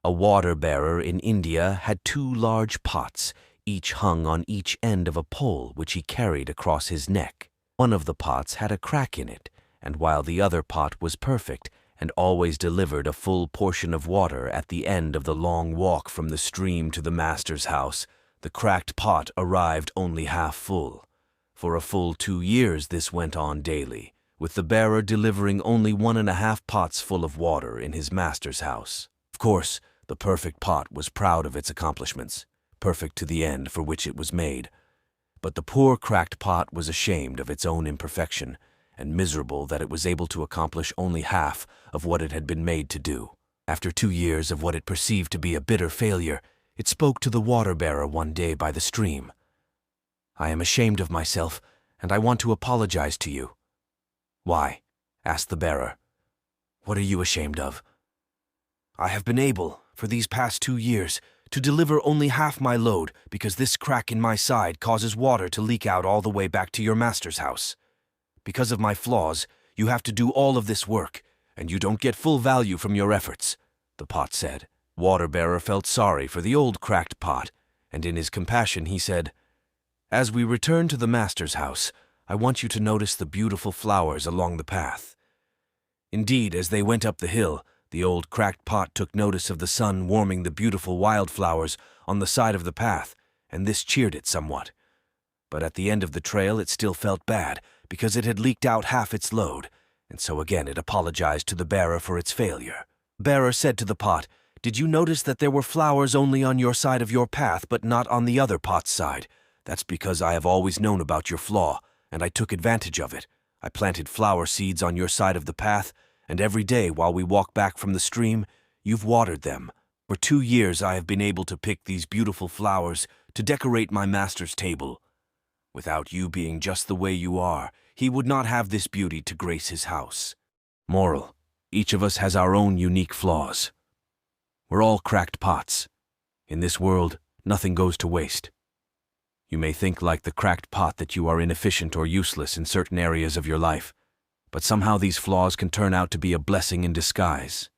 A water-bearer in India had two large pots, each hung on each end of a pole which he carried across his neck. One of the pots had a crack in it, and while the other pot was perfect and always delivered a full portion of water at the end of the long walk from the stream to the master's house, the cracked pot arrived only half full. For a full 2 years this went on daily, with the bearer delivering only 1.5 pots full of water in his master's house. Of course, the perfect pot was proud of its accomplishments, perfect to the end for which it was made. But the poor cracked pot was ashamed of its own imperfection, and miserable that it was able to accomplish only half of what it had been made to do. After 2 years of what it perceived to be a bitter failure, it spoke to the water-bearer one day by the stream. "I am ashamed of myself, and I want to apologize to you." "Why?" asked the bearer. "What are you ashamed of?" "I have been able, for these past 2 years, to deliver only half my load because this crack in my side causes water to leak out all the way back to your master's house. Because of my flaws, you have to do all of this work, and you don't get full value from your efforts," the pot said. Water-bearer felt sorry for the old cracked pot, and in his compassion he said, "As we return to the master's house, I want you to notice the beautiful flowers along the path." Indeed, as they went up the hill, the old cracked pot took notice of the sun warming the beautiful wildflowers on the side of the path, and this cheered it somewhat. But at the end of the trail it still felt bad, because it had leaked out half its load, and so again it apologized to the bearer for its failure. The bearer said to the pot, "Did you notice that there were flowers only on your side of your path, but not on the other pot's side? That's because I have always known about your flaw, and I took advantage of it. I planted flower seeds on your side of the path, and every day while we walk back from the stream, you've watered them. For 2 years I have been able to pick these beautiful flowers to decorate my master's table. Without you being just the way you are, he would not have this beauty to grace his house." Moral: each of us has our own unique flaws. We're all cracked pots. In this world, nothing goes to waste. You may think like the cracked pot that you are inefficient or useless in certain areas of your life, but somehow these flaws can turn out to be a blessing in disguise.